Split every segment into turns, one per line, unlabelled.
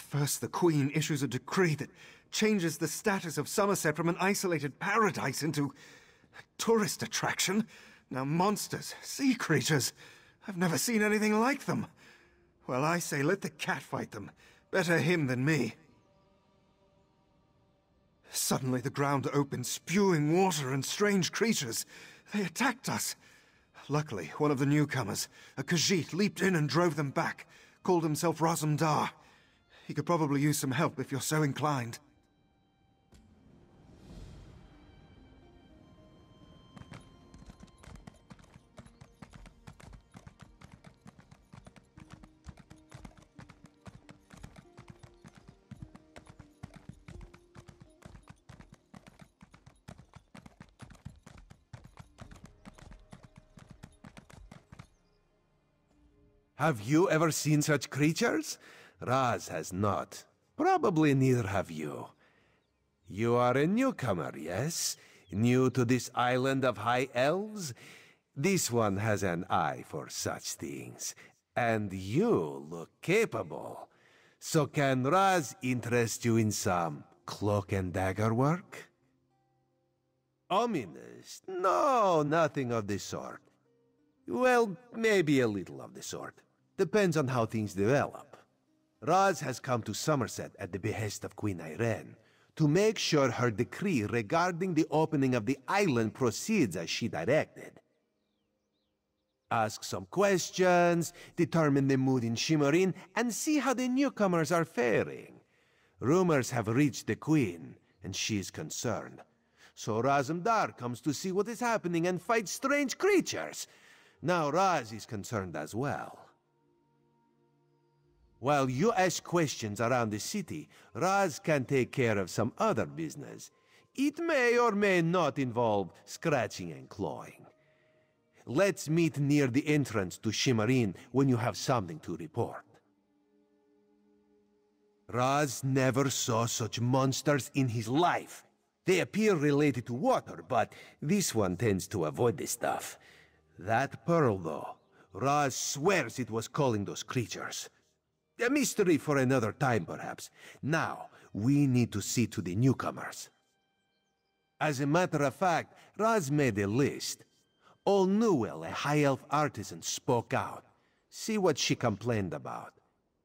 First, the Queen issues a decree that changes the status of Summerset from an isolated paradise into a tourist attraction. Now monsters, sea creatures, I've never seen anything like them. Well, I say let the cat fight them. Better him than me. Suddenly the ground opened, spewing water and strange creatures. They attacked us. Luckily, one of the newcomers, a Khajiit, leaped in and drove them back. Called himself Razumdar. He could probably use some help if you're so inclined.
Have you ever seen such creatures? Raz has not. Probably neither have you. You are a newcomer, yes? New to this island of high elves? This one has an eye for such things. And you look capable. So can Raz interest you in some cloak and dagger work? Ominous? No, nothing of the sort. Well, maybe a little of the sort. Depends on how things develop. Raz has come to Summerset at the behest of Queen Irene to make sure her decree regarding the opening of the island proceeds as she directed. Ask some questions, determine the mood in Shimmerin, and see how the newcomers are faring. Rumors have reached the Queen, and she is concerned. So Razumdar comes to see what is happening and fight strange creatures. Now Raz is concerned as well. While you ask questions around the city, Raz can take care of some other business. It may or may not involve scratching and clawing. Let's meet near the entrance to Shimmerin when you have something to report. Raz never saw such monsters in his life. They appear related to water, but this one tends to avoid this stuff. That pearl, though, Raz swears it was calling those creatures. A mystery for another time, perhaps. Now, we need to see to the newcomers. As a matter of fact, Raz made a list. Old Newell, a high elf artisan, spoke out. See what she complained about.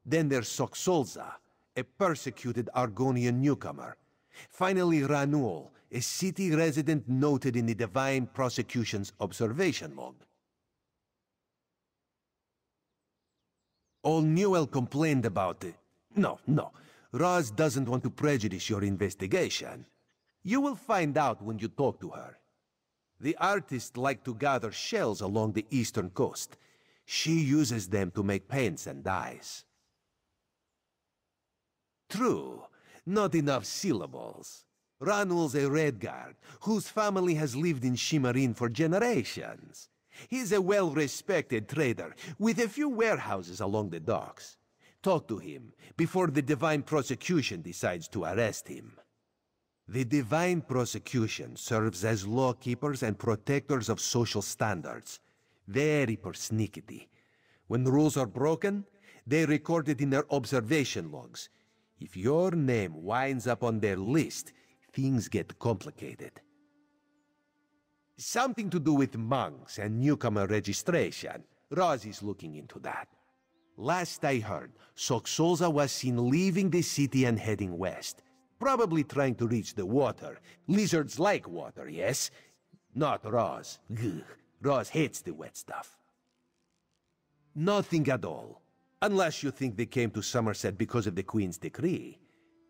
Then there's Soxolza, a persecuted Argonian newcomer. Finally, Ranul, a city resident noted in the Divine Prosecution's observation log. Old Newell complained about it. No. Raz doesn't want to prejudice your investigation. You will find out when you talk to her. The artists like to gather shells along the eastern coast. She uses them to make paints and dyes. True, not enough syllables. Ranul's a Redguard, whose family has lived in Shimmerin for generations. He's a well-respected trader, with a few warehouses along the docks. Talk to him before the Divine Prosecution decides to arrest him. The Divine Prosecution serves as lawkeepers and protectors of social standards. Very persnickety. When rules are broken, they record it in their observation logs. If your name winds up on their list, things get complicated. Something to do with monks and newcomer registration. Raz is looking into that. Last I heard, Soxolza was seen leaving the city and heading west. Probably trying to reach the water. Lizards like water, yes? Not Raz. Ugh. Raz hates the wet stuff. Nothing at all. Unless you think they came to Summerset because of the Queen's decree.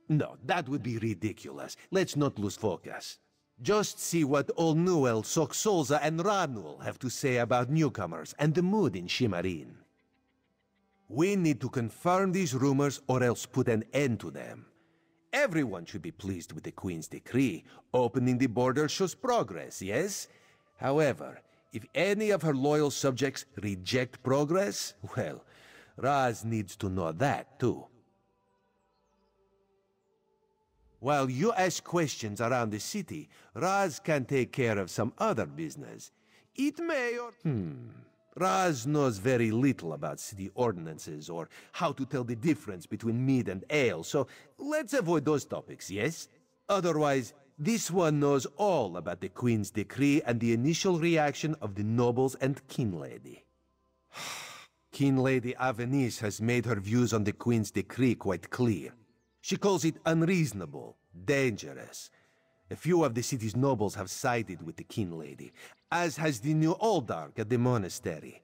No, that would be ridiculous. Let's not lose focus. Just see what Old Newell, Soxolza, and Ranul have to say about newcomers and the mood in Shimmerin. We need to confirm these rumors or else put an end to them. Everyone should be pleased with the Queen's decree. Opening the border shows progress, yes? However, if any of her loyal subjects reject progress, well, Raz needs to know that too. While you ask questions around the city, Raz can take care of some other business. It may or... Raz knows very little about city ordinances or how to tell the difference between mead and ale, so let's avoid those topics, yes? Otherwise, this one knows all about the Queen's decree and the initial reaction of the nobles and King Lady. King Lady Avenice has made her views on the Queen's decree quite clear. She calls it unreasonable, dangerous. A few of the city's nobles have sided with the King Lady, as has the new Oldark at the monastery.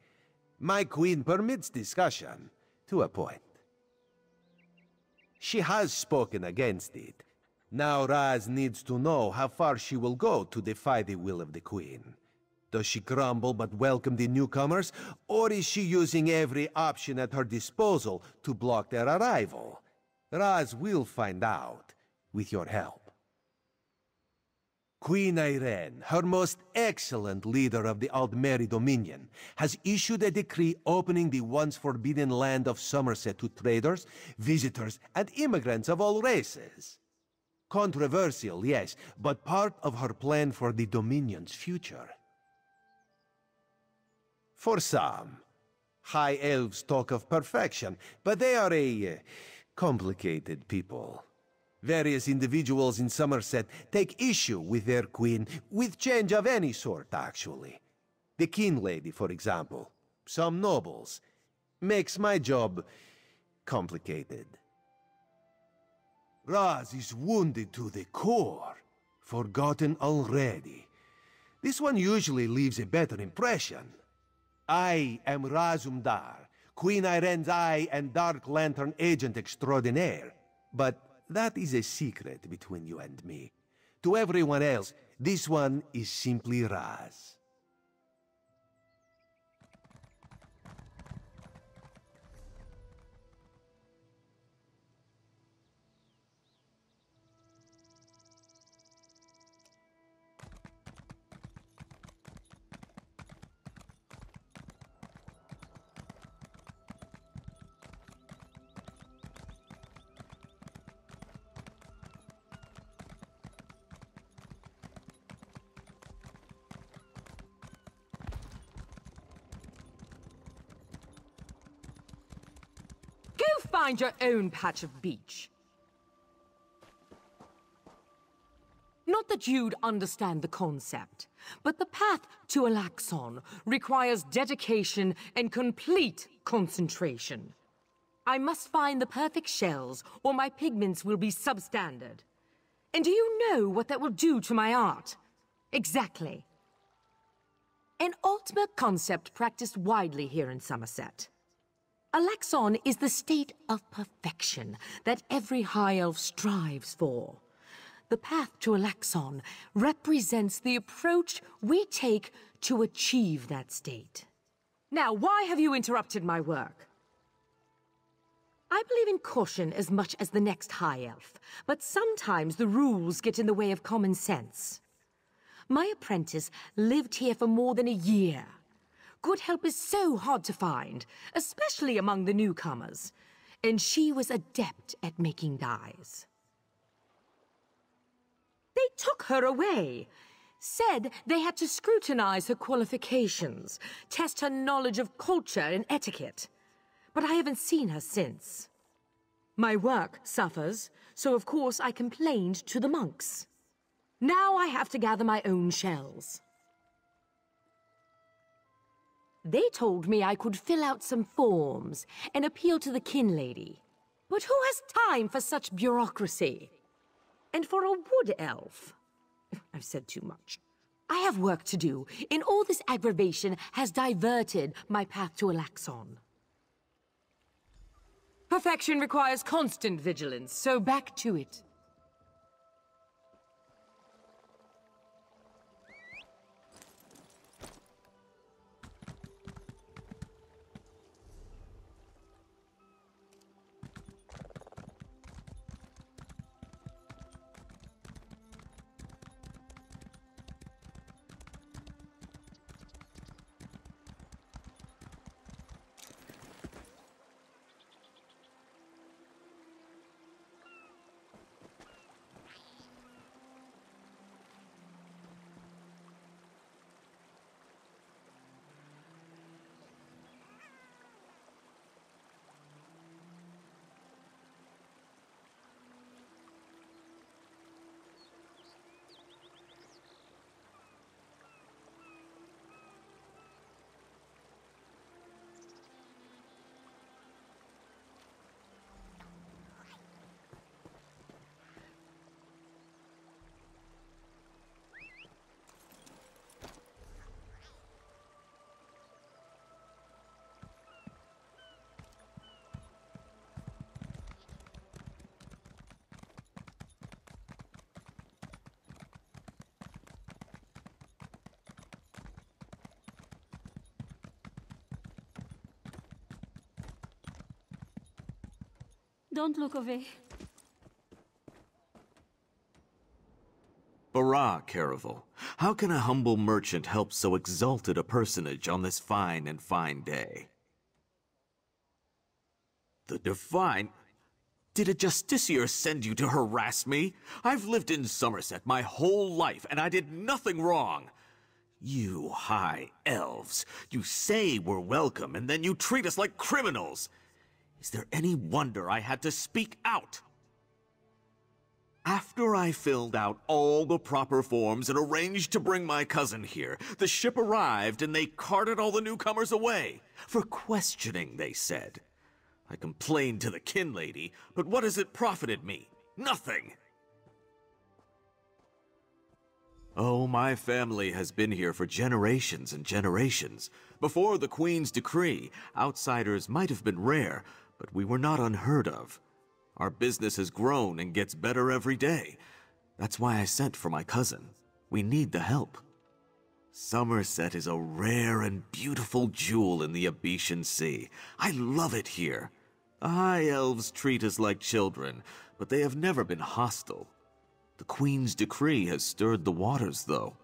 My queen permits discussion, to a point. She has spoken against it. Now Raz needs to know how far she will go to defy the will of the queen. Does she grumble but welcome the newcomers, or is she using every option at her disposal to block their arrival? Raz will find out, with your help. Queen Irene, her most excellent leader of the Aldmeri Dominion, has issued a decree opening the once forbidden land of Summerset to traders, visitors, and immigrants of all races. Controversial, yes, but part of her plan for the Dominion's future. For some, high elves talk of perfection, but they are a complicated people. Various individuals in Summerset take issue with their queen, with change of any sort, actually. The King Lady, for example, some nobles, makes my job complicated. Raz is wounded to the core, forgotten already. This one usually leaves a better impression. I am Razumdar, Queen Irene's Eye and Dark Lantern Agent Extraordinaire, but that is a secret between you and me. To everyone else, this one is simply Raz.
Find your own patch of beach. Not that you'd understand the concept, but the path to Alaxon requires dedication and complete concentration. I must find the perfect shells, or my pigments will be substandard. And do you know what that will do to my art? Exactly. An ultimate concept practiced widely here in Summerset. Alaxon is the state of perfection that every high elf strives for. The path to Alaxon represents the approach we take to achieve that state. Now, why have you interrupted my work? I believe in caution as much as the next high elf, but sometimes the rules get in the way of common sense. My apprentice lived here for more than a year. Good help is so hard to find, especially among the newcomers, and she was adept at making dyes. They took her away, said they had to scrutinize her qualifications, test her knowledge of culture and etiquette, but I haven't seen her since. My work suffers, so of course I complained to the monks. Now I have to gather my own shells. They told me I could fill out some forms and appeal to the kin lady. But who has time for such bureaucracy? And for a wood elf? I've said too much. I have work to do, and all this aggravation has diverted my path to Alaxon. Perfection requires constant vigilance, so back to it.
Don't look away.
Barah, Caravel, how can a humble merchant help so exalted a personage on this fine day? The Divine? Did a justiciar send you to harass me? I've lived in Summerset my whole life, and I did nothing wrong. You high elves, you say we're welcome, and then you treat us like criminals. Is there any wonder I had to speak out? After I filled out all the proper forms and arranged to bring my cousin here, the ship arrived and they carted all the newcomers away. For questioning, they said. I complained to the kin lady, but what has it profited me? Nothing! Oh, my family has been here for generations and generations. Before the Queen's decree, outsiders might have been rare, but we were not unheard of. Our business has grown and gets better every day. That's why I sent for my cousin. We need the help. Summerset is a rare and beautiful jewel in the Abetian Sea. I love it here. The High Elves treat us like children, but they have never been hostile. The Queen's decree has stirred the waters, though.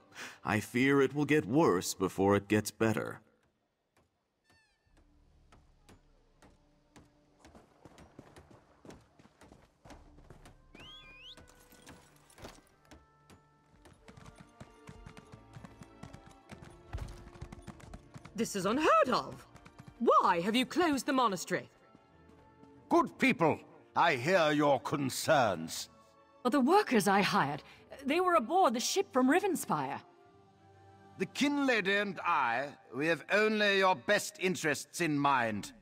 I fear it will get worse before it gets better.
This is unheard of. Why have you closed the monastery?
Good people, I hear your concerns.
Well, the workers I hired, they were aboard the ship from Rivenspire.
The kin lady and I, we have only your best interests in mind.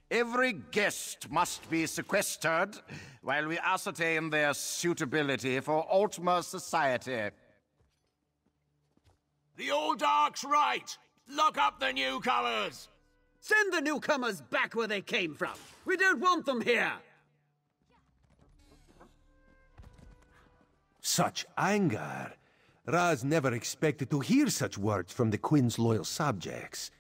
Every guest must be sequestered while we ascertain their suitability for Altmer society.
The old Dark's right! Lock up the newcomers!
Send the newcomers back where they came from. We don't want them here.
Such anger. Raz never expected to hear such words from the Queen's loyal subjects.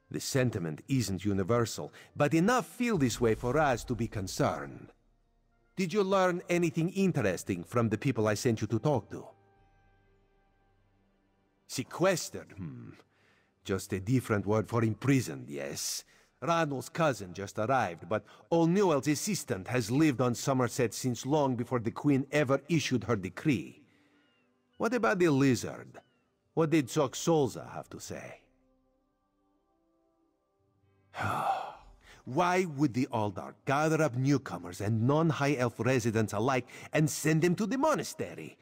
The sentiment isn't universal, but enough feel this way for Raz to be concerned. Did you learn anything interesting from the people I sent you to talk to? Sequestered, Just a different word for imprisoned, yes. Ranul's cousin just arrived, but O'Newell's assistant has lived on Summerset since long before the Queen ever issued her decree. What about the lizard? What did Soxolza have to say? Why would the Aldar gather up newcomers and non-High Elf residents alike and send them to the monastery?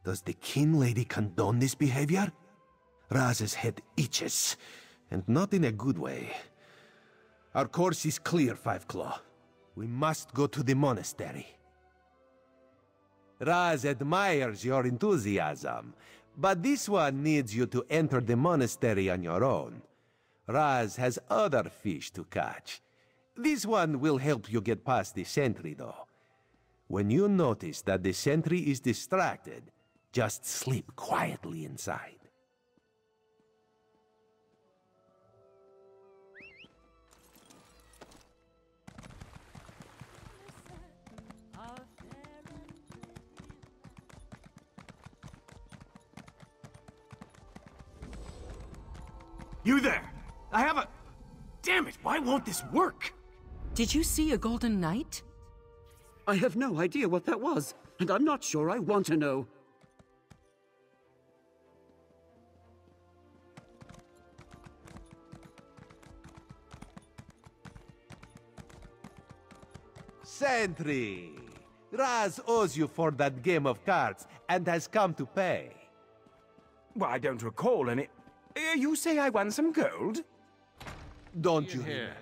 Does the kin lady condone this behavior? Raz's head itches, and not in a good way. Our course is clear, Five Claw. We must go to the monastery. Raz admires your enthusiasm, but this one needs you to enter the monastery on your own. Raz has other fish to catch. This one will help you get past the sentry, though. When you notice that the sentry is distracted, just sleep quietly inside.
You there! I have a... Damn it, why won't this work?
Did you see a golden knight?
I have no idea what that was, and I'm not sure I want to know.
Sentry! Raz owes you for that game of cards and has come to pay.
Well, I don't recall any... You say I won some gold?
Don't you hear?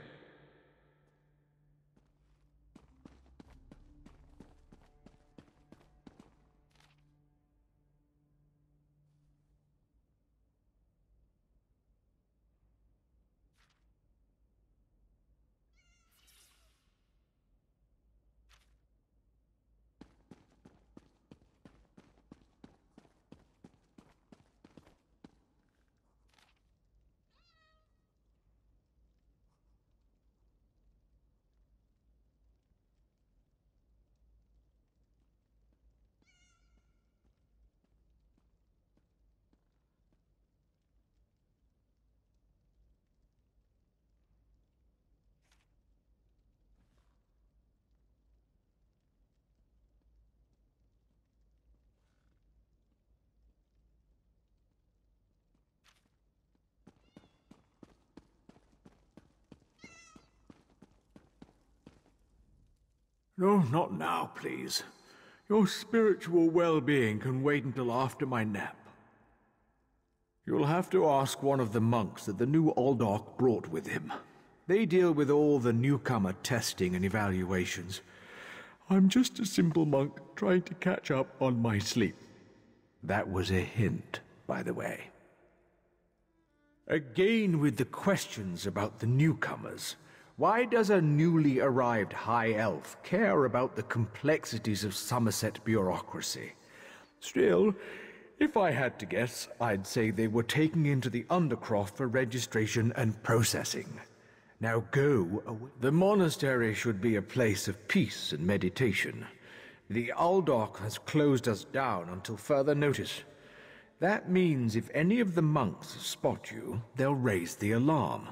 No, not now, please. Your spiritual well-being can wait until after my nap. You'll have to ask one of the monks that the new Aldork brought with him. They deal with all the newcomer testing and evaluations. I'm just a simple monk trying to catch up on my sleep. That was a hint, by the way. Again with the questions about the newcomers. Why does a newly arrived High Elf care about the complexities of Summerset bureaucracy? Still, if I had to guess, I'd say they were taken into the Undercroft for registration and processing. Now go away. The monastery should be a place of peace and meditation. The Aldork has closed us down until further notice. That means if any of the monks spot you, they'll raise the alarm.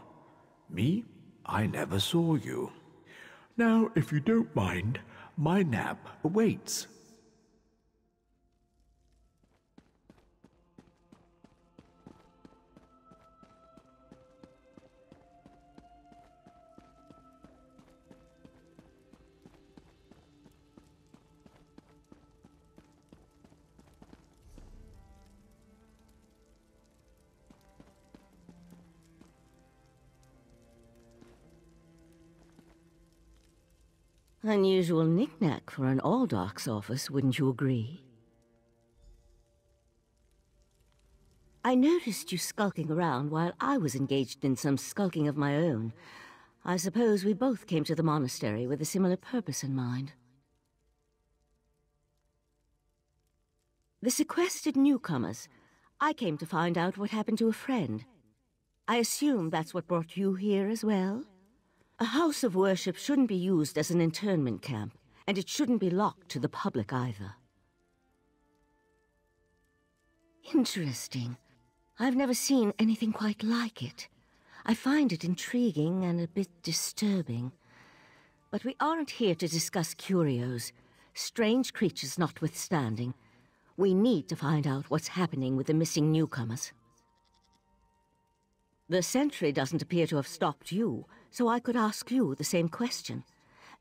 Me? I never saw you. Now, if you don't mind, my nap awaits.
Unusual knick-knack for an Aldork's office, wouldn't you agree? I noticed you skulking around while I was engaged in some skulking of my own. I suppose we both came to the monastery with a similar purpose in mind. The sequestered newcomers. I came to find out what happened to a friend. I assume that's what brought you here as well? A house of worship shouldn't be used as an internment camp, and it shouldn't be locked to the public either. Interesting. I've never seen anything quite like it. I find it intriguing and a bit disturbing. But we aren't here to discuss curios. Strange creatures notwithstanding, we need to find out what's happening with the missing newcomers. The sentry doesn't appear to have stopped you, so I could ask you the same question.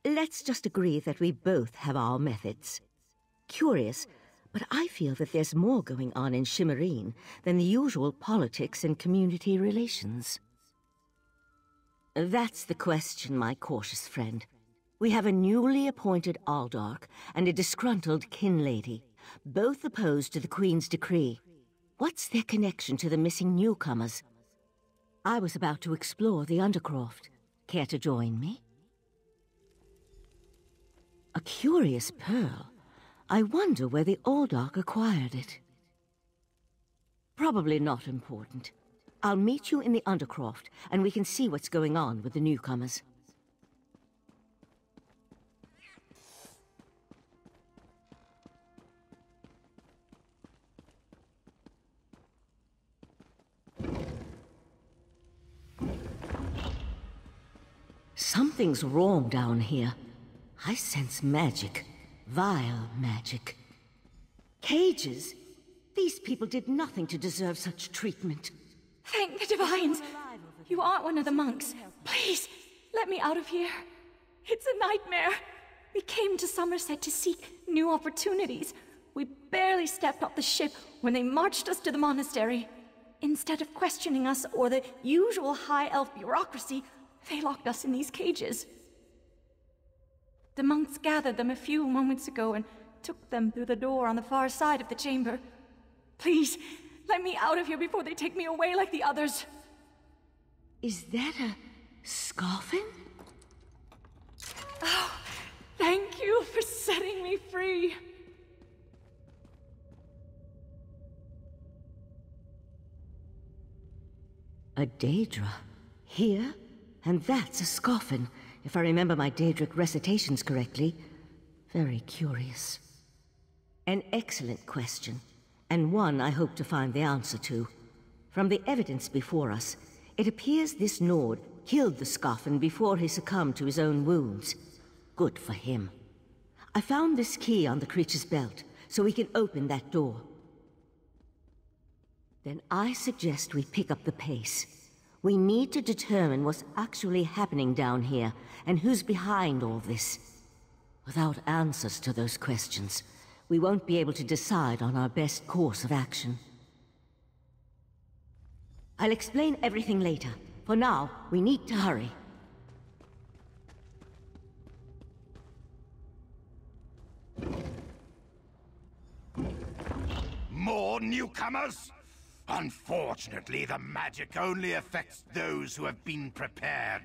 Let's just agree that we both have our methods. Curious, but I feel that there's more going on in Shimmerine than the usual politics and community relations. That's the question, my cautious friend. We have a newly appointed Aldork and a disgruntled kin lady, both opposed to the Queen's decree. What's their connection to the missing newcomers? I was about to explore the Undercroft. Care to join me? A curious pearl. I wonder where the Aldork acquired it. Probably not important. I'll meet you in the Undercroft, and we can see what's going on with the newcomers. Something's wrong down here. I sense magic. Vile magic. Cages? These people did nothing to deserve such treatment.
Thank the Divines! You aren't one of the monks. Please, let me out of here. It's a nightmare. We came to Summerset to seek new opportunities. We barely stepped off the ship when they marched us to the monastery. Instead of questioning us or the usual high elf bureaucracy, they locked us in these cages. The monks gathered them a few moments ago and took them through the door on the far side of the chamber. Please, let me out of here before they take me away like the others.
Is that a scoffin?
Oh, thank you for setting me free.
A Daedra. Here? And that's a scoffin, if I remember my Daedric recitations correctly. Very curious. An excellent question, and one I hope to find the answer to. From the evidence before us, it appears this Nord killed the scoffin before he succumbed to his own wounds. Good for him. I found this key on the creature's belt, so we can open that door. Then I suggest we pick up the pace. We need to determine what's actually happening down here, and who's behind all this. Without answers to those questions, we won't be able to decide on our best course of action. I'll explain everything later. For now, we need to hurry.
More newcomers? Unfortunately, the magic only affects those who have been prepared.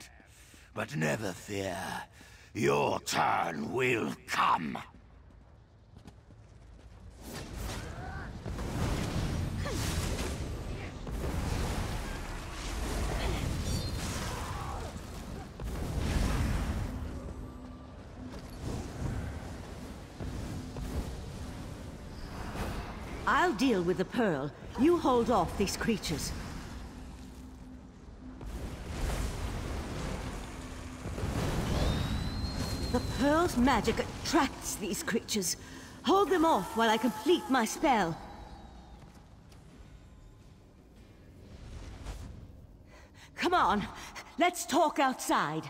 But never fear. Your turn will come.
I'll deal with the pearl. You hold off these creatures. The pearl's magic attracts these creatures. Hold them off while I complete my spell. Come on, let's talk outside.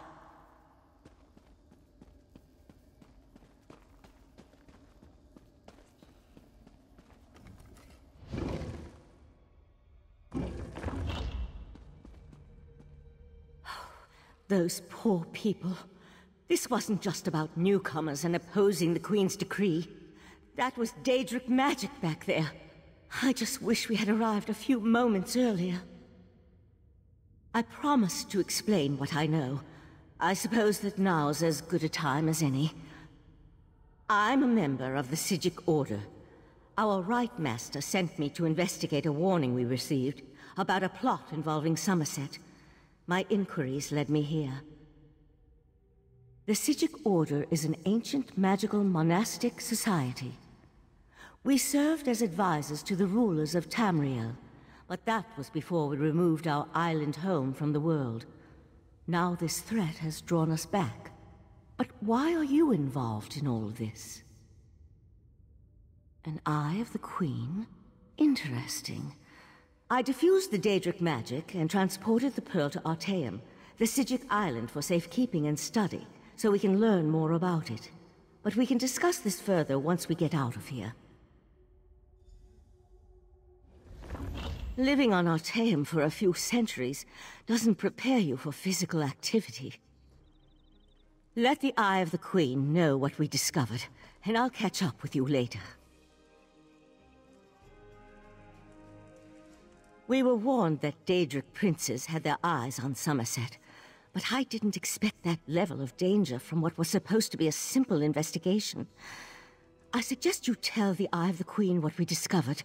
Those poor people. This wasn't just about newcomers and opposing the Queen's decree. That was Daedric magic back there. I just wish we had arrived a few moments earlier. I promised to explain what I know. I suppose that now's as good a time as any. I'm a member of the Psijic Order. Our Rite Master sent me to investigate a warning we received about a plot involving Summerset. My inquiries led me here. The Psijic Order is an ancient magical monastic society. We served as advisors to the rulers of Tamriel, but that was before we removed our island home from the world. Now this threat has drawn us back. But why are you involved in all this? An Eye of the Queen? Interesting. I diffused the Daedric magic and transported the pearl to Artaeum, the Psijic island for safekeeping and study, so we can learn more about it. But we can discuss this further once we get out of here. Living on Artaeum for a few centuries doesn't prepare you for physical activity. Let the Eye of the Queen know what we discovered, and I'll catch up with you later. We were warned that Daedric princes had their eyes on Summerset, but I didn't expect that level of danger from what was supposed to be a simple investigation. I suggest you tell the Eye of the Queen what we discovered.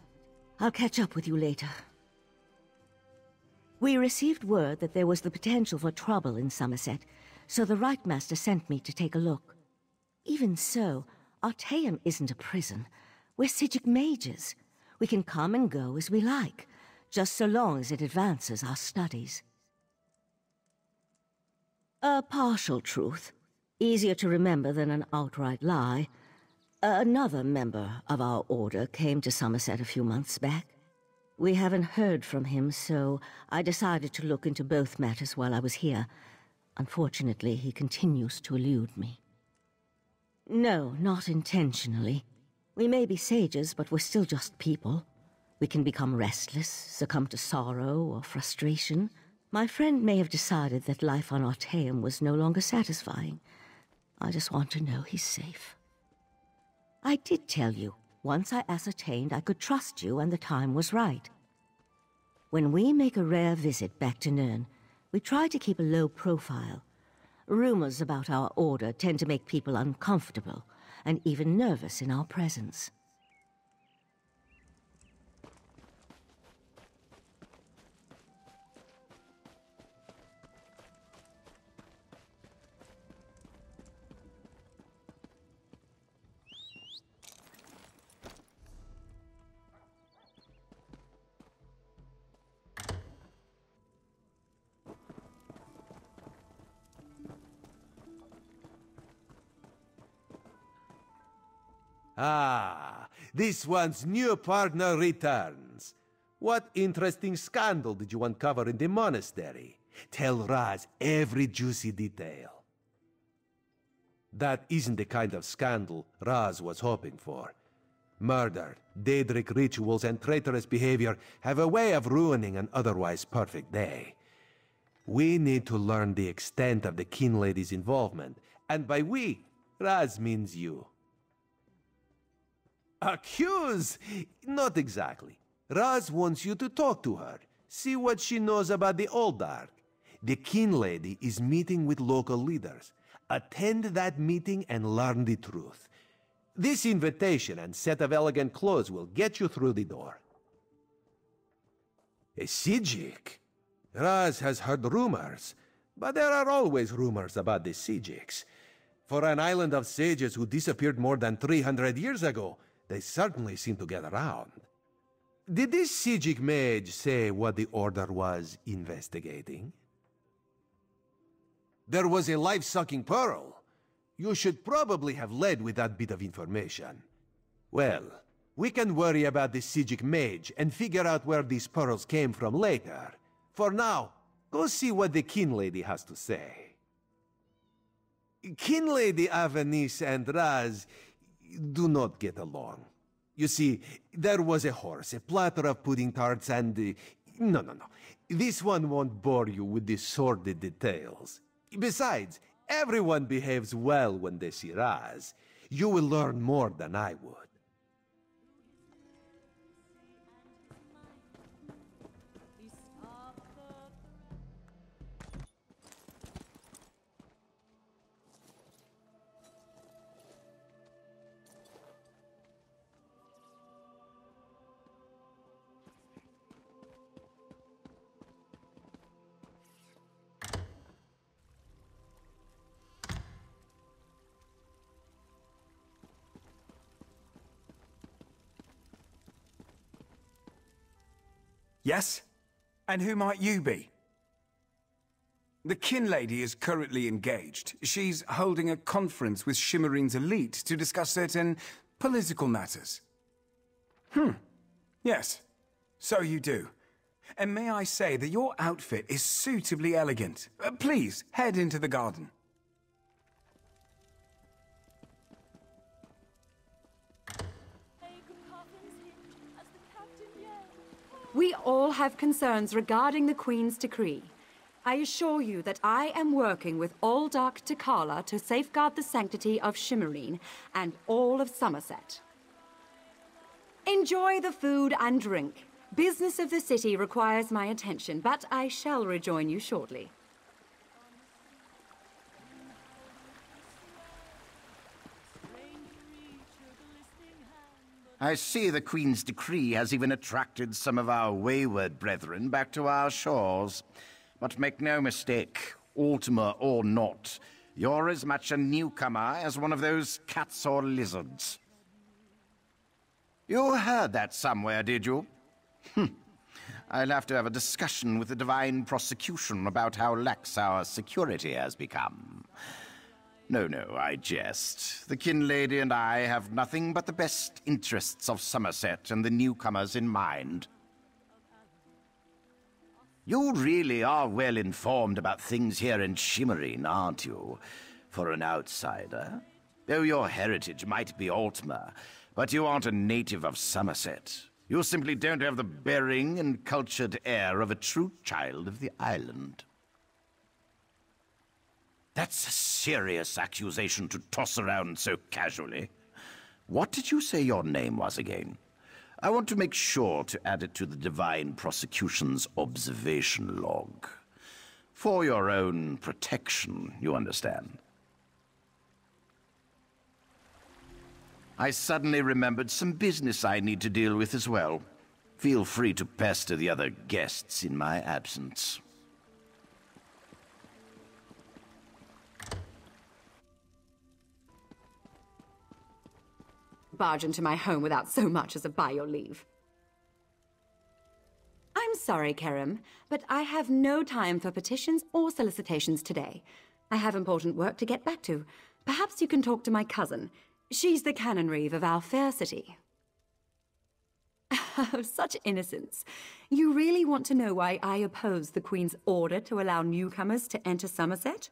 I'll catch up with you later. We received word that there was the potential for trouble in Summerset, so the Rite Master sent me to take a look. Even so, Artaeum isn't a prison. We're Psijic mages. We can come and go as we like, just so long as it advances our studies. A partial truth. Easier to remember than an outright lie. Another member of our order came to Summerset a few months back. We haven't heard from him, so I decided to look into both matters while I was here. Unfortunately, he continues to elude me. No, not intentionally. We may be sages, but we're still just people. We can become restless, succumb to sorrow or frustration. My friend may have decided that life on Artaeum was no longer satisfying. I just want to know he's safe. I did tell you, once I ascertained I could trust you and the time was right. When we make a rare visit back to Nirn, we try to keep a low profile. Rumors about our order tend to make people uncomfortable, and even nervous in our presence.
Ah, this one's new partner returns. What interesting scandal did you uncover in the monastery? Tell Raz every juicy detail. That isn't the kind of scandal Raz was hoping for. Murder, Daedric rituals, and traitorous behavior have a way of ruining an otherwise perfect day. We need to learn the extent of the Kin Lady's involvement, and by we, Raz means you. Accuse? Not exactly. Raz wants you to talk to her, see what she knows about the Old Dark. The Kin Lady is meeting with local leaders. Attend that meeting and learn the truth. This invitation and set of elegant clothes will get you through the door. A Sijik? Raz has heard rumors, but there are always rumors about the Sijiks. For an island of sages who disappeared more than 300 years ago, they certainly seem to get around. Did this Sijik mage say what the Order was investigating? There was a life-sucking pearl. You should probably have led with that bit of information. Well, we can worry about the Sijik mage and figure out where these pearls came from later. For now, go see what the Kin Lady has to say. Kin Lady Avanice and Raz do not get along. You see, there was a horse, a platter of pudding tarts, and... No. This one won't bore you with the sordid details. Besides, everyone behaves well when they see Raz. You will learn more than I would.
Yes? And who might you be? The Kin Lady is currently engaged. She's holding a conference with Shimmerine's elite to discuss certain political matters. Yes. So you do. And may I say that your outfit is suitably elegant. Please, head into the garden.
We all have concerns regarding the Queen's decree. I assure you that I am working with all Dark Takala to safeguard the sanctity of Shimmerine and all of Summerset. Enjoy the food and drink. Business of the city requires my attention, but I shall rejoin you shortly.
I see the Queen's decree has even attracted some of our wayward brethren back to our shores. But make no mistake, Aldmeri or not, you're as much a newcomer as one of those cats or lizards. You heard that somewhere, did you? I'll have to have a discussion with the Divine Prosecution about how lax our security has become. No, I jest. The Kin Lady and I have nothing but the best interests of Summerset and the newcomers in mind. You really are well informed about things here in Shimmerine, aren't you? For an outsider. Though your heritage might be Aldmeri, but you aren't a native of Summerset. You simply don't have the bearing and cultured air of a true child of the island. That's a serious accusation to toss around so casually. What did you say your name was again? I want to make sure to add it to the Divine Prosecution's observation log. For your own protection, you understand. I suddenly remembered some business I need to deal with as well. Feel free to pester the other guests in my absence.
Barge into my home without so much as a by your leave. I'm sorry, Kerem, but I have no time for petitions or solicitations today. I have important work to get back to. Perhaps you can talk to my cousin. She's the Canon Reeve of our fair city. Oh, such innocence. You really want to know why I oppose the Queen's order to allow newcomers to enter Summerset?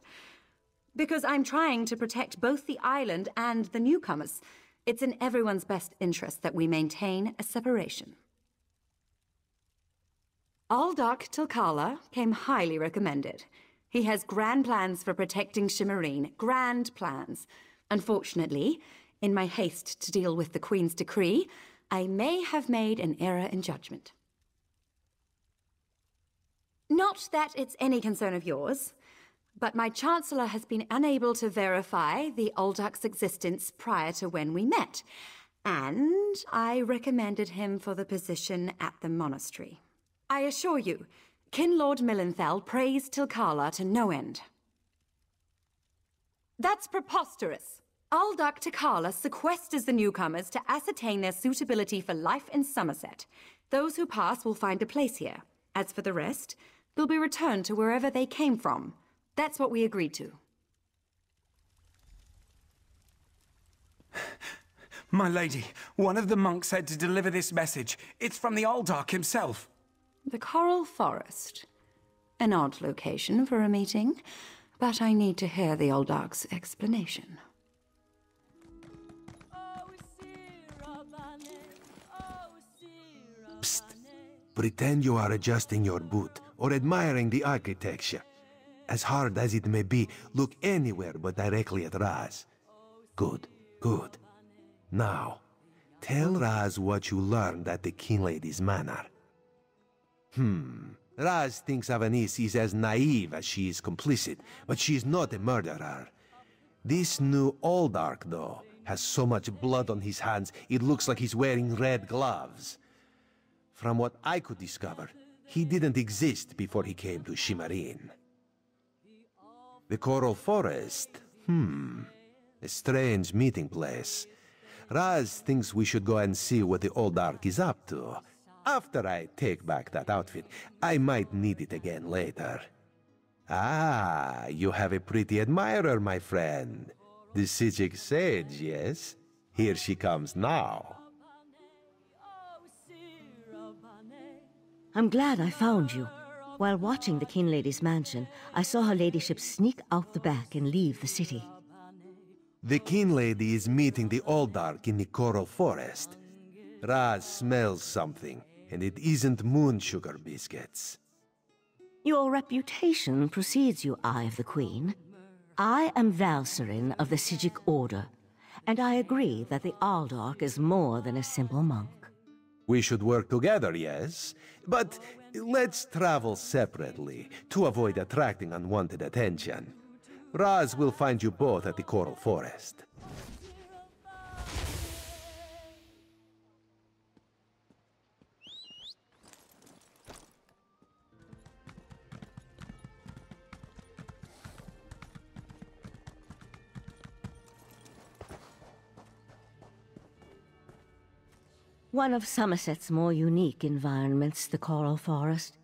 Because I'm trying to protect both the island and the newcomers. It's in everyone's best interest that we maintain a separation. Aldok Tilkala came highly recommended. He has grand plans for protecting Shimmerine. Grand plans. Unfortunately, in my haste to deal with the Queen's decree, I may have made an error in judgment. Not that it's any concern of yours, but my Chancellor has been unable to verify the Aldok's existence prior to when we met, and I recommended him for the position at the monastery. I assure you, Kin Lord Millenthal praised Tilkala to no end. That's preposterous. Aldok Tilkala sequesters the newcomers to ascertain their suitability for life in Summerset. Those who pass will find a place here. As for the rest, they'll be returned to wherever they came from. That's what we agreed to.
My lady, one of the monks said to deliver this message. It's from the Aldok himself.
The Coral Forest. An odd location for a meeting, but I need to hear the Aldok's explanation.
Psst. Pretend you are adjusting your boot or admiring the architecture. As hard as it may be, look anywhere but directly at Raz. Good, good. Now, tell Raz what you learned at the King Lady's manor. Raz thinks Avanis is as naive as she is complicit, but she is not a murderer. This new Aldark, though, has so much blood on his hands, it looks like he's wearing red gloves. From what I could discover, he didn't exist before he came to Shimmerine. The Coral Forest? A strange meeting place. Raz thinks we should go and see what the Aldark is up to. After I take back that outfit, I might need it again later. Ah, you have a pretty admirer, my friend. The Sijic sage, yes? Here she comes now.
I'm glad I found you. While watching the King Lady's mansion, I saw her ladyship sneak out the back and leave the city.
The King Lady is meeting the Aldark in the Coral Forest. Raz smells something, and it isn't moon sugar biscuits.
Your reputation precedes you, Eye of the Queen. I am Valserin of the Sijic Order, and I agree that the Aldark is more than a simple monk.
We should work together, yes? But let's travel separately, to avoid attracting unwanted attention. Raz will find you both at the Coral Forest.
One of Summerset's more unique environments, the Coral Forest.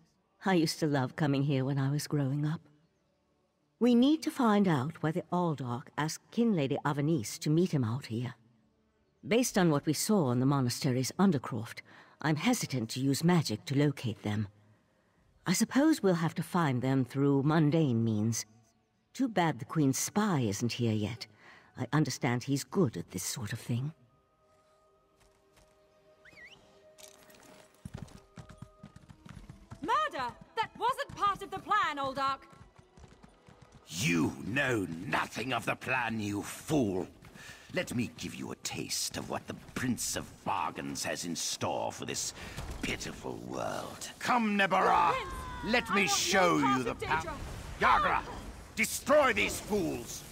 I used to love coming here when I was growing up. We need to find out why the Aldark asked King Lady Avanis to meet him out here. Based on what we saw in the monastery's undercroft, I'm hesitant to use magic to locate them. I suppose we'll have to find them through mundane means. Too bad the Queen's spy isn't here yet. I understand he's good at this sort of thing.
Murder! That wasn't part of the plan, Aldok!
You know nothing of the plan, you fool. Let me give you a taste of what the Prince of Bargains has in store for this pitiful world. Come, Nebara! Let me show you the power. Yagra! Destroy these fools!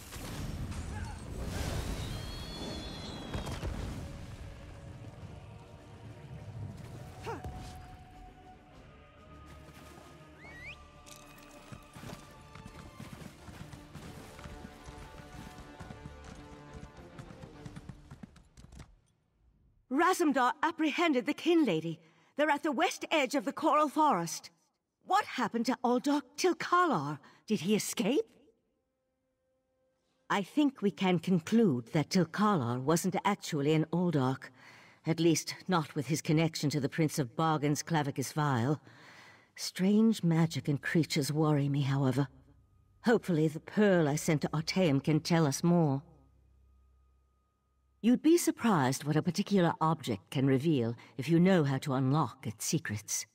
Razumdar apprehended the Kin Lady. They're at the west edge of the Coral Forest. What happened to Aldok Tilkalar? Did he escape? I think we can conclude that Tilkalar wasn't actually an Aldark. At least, not with his connection to the Prince of Bargain's Clavicus Vial. Strange magic and creatures worry me, however. Hopefully the pearl I sent to Artaeum can tell us more. You'd be surprised what a particular object can reveal if you know how to unlock its secrets.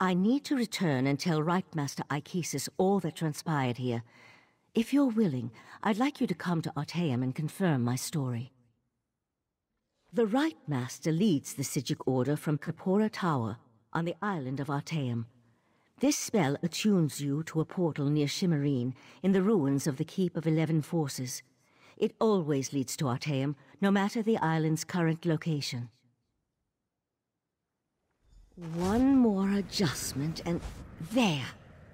I need to return and tell Right Master Aikesis all that transpired here. If you're willing, I'd like you to come to Artaeum and confirm my story. The Right Master leads the Psijic Order from Kapora Tower on the island of Artaeum. This spell attunes you to a portal near Shimmerine in the ruins of the Keep of 11 Forces. It always leads to Artaeum, no matter the island's current location. One more adjustment and there!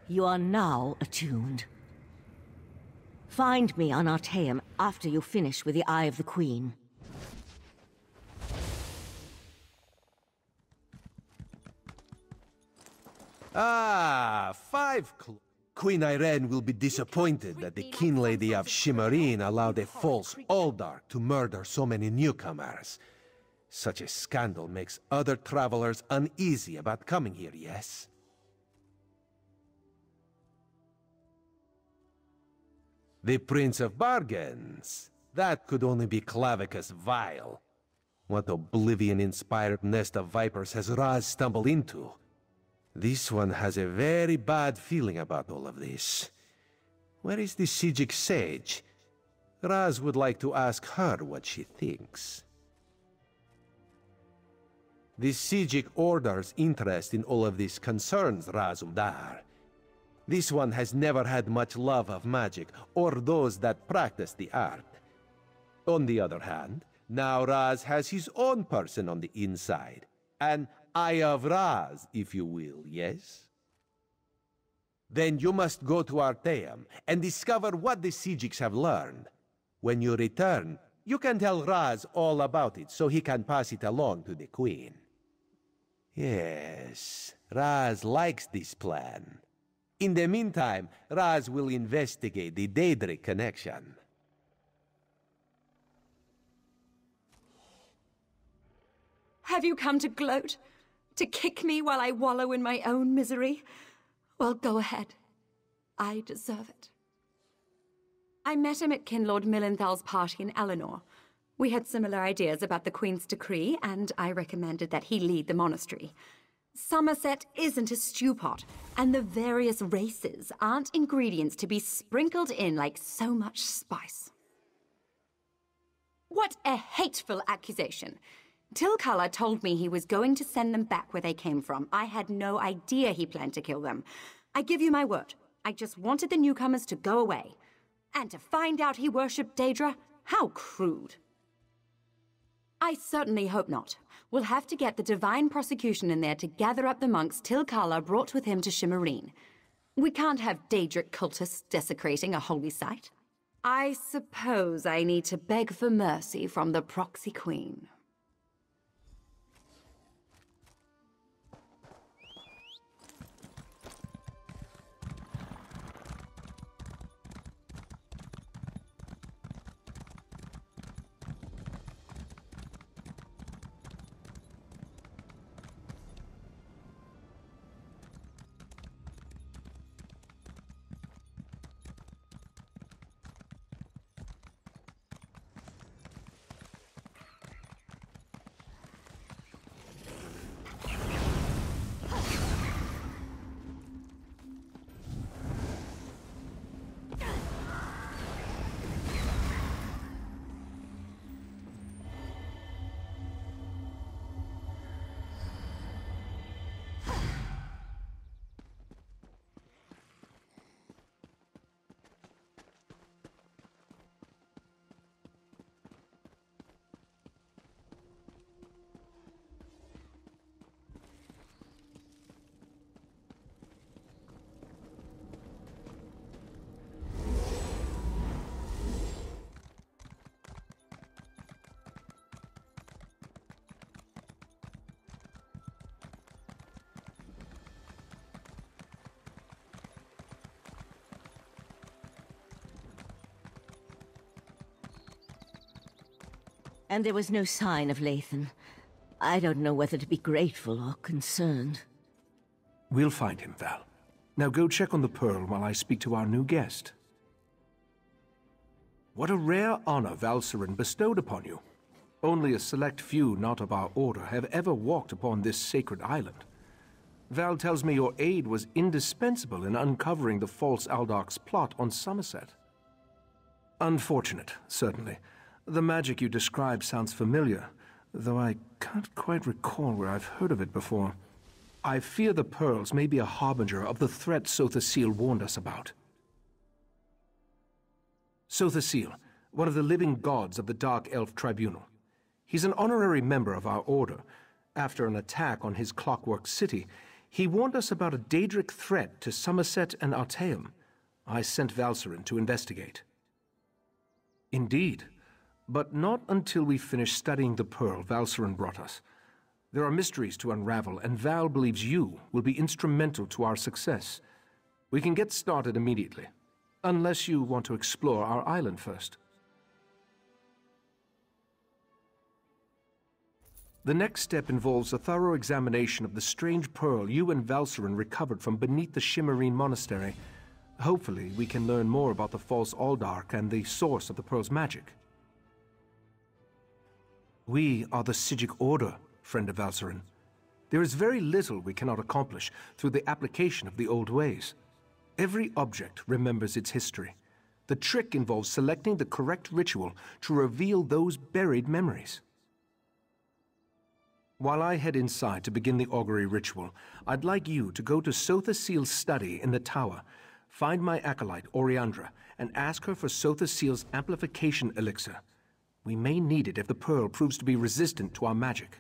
You are now attuned. Find me on Artaeum after you finish with the Eye of the Queen.
Ah, 5 Queen Irene will be disappointed that the King Lady of Shimmerine allowed a false Aldark to murder so many newcomers. Such a scandal makes other travelers uneasy about coming here, yes? The Prince of Bargains. That could only be Clavicus Vile. What oblivion-inspired nest of vipers has Raz stumbled into? This one has a very bad feeling about all of this. Where is the Psijic Sage? Raz would like to ask her what she thinks. The Psijic Order's interest in all of this concerns Razumdar. This one has never had much love of magic, or those that practice the art. On the other hand, now Raz has his own person on the inside. An Eye of Raz, if you will, yes? Then you must go to Artaeum and discover what the Psijics have learned. When you return, you can tell Raz all about it so he can pass it along to the Queen. Yes, Raz likes this plan. In the meantime, Raz will investigate the Daedric connection.
Have you come to gloat? To kick me while I wallow in my own misery? Well, go ahead. I deserve it. I met him at Kinlord Millenthal's party in Eleanor. We had similar ideas about the Queen's decree, and I recommended that he lead the monastery. Summerset isn't a stew pot, and the various races aren't ingredients to be sprinkled in like so much spice. What a hateful accusation! Tilkala told me he was going to send them back where they came from. I had no idea he planned to kill them. I give you my word. I just wanted the newcomers to go away. And to find out he worshipped Daedra? How crude. I certainly hope not. We'll have to get the Divine Prosecution in there to gather up the monks Tilkala brought with him to Shimmerine. We can't have Daedric cultists desecrating a holy site. I suppose I need to beg for mercy from the Proxy Queen.
And there was no sign of Lathan. I don't know whether to be grateful or concerned.
We'll find him, Val. Now go check on the Pearl while I speak to our new guest. What a rare honor Valcerin bestowed upon you. Only a select few not of our order have ever walked upon this sacred island. Val tells me your aid was indispensable in uncovering the false Aldarch's plot on Summerset. Unfortunate, certainly. The magic you describe sounds familiar, though I can't quite recall where I've heard of it before. I fear the pearls may be a harbinger of the threat Sothasil warned us about. Sothasil, one of the living gods of the Dark Elf Tribunal. He's an honorary member of our order. After an attack on his clockwork city, he warned us about a Daedric threat to Summerset and Artaeum. I sent Valcerin to investigate. Indeed, but not until we finish studying the pearl Valcerin brought us. There are mysteries to unravel, and Val believes you will be instrumental to our success. We can get started immediately, unless you want to explore our island first. The next step involves a thorough examination of the strange pearl you and Valcerin recovered from beneath the Shimmerine Monastery. Hopefully, we can learn more about the false Aldarch and the source of the pearl's magic. We are the Psijic Order, friend of Valcerin. There is very little we cannot accomplish through the application of the old ways. Every object remembers its history. The trick involves selecting the correct ritual to reveal those buried memories. While I head inside to begin the augury ritual, I'd like you to go to Sothasil's study in the tower, find my acolyte, Oriandra, and ask her for Sothasil's amplification elixir. We may need it if the pearl proves to be resistant to our magic.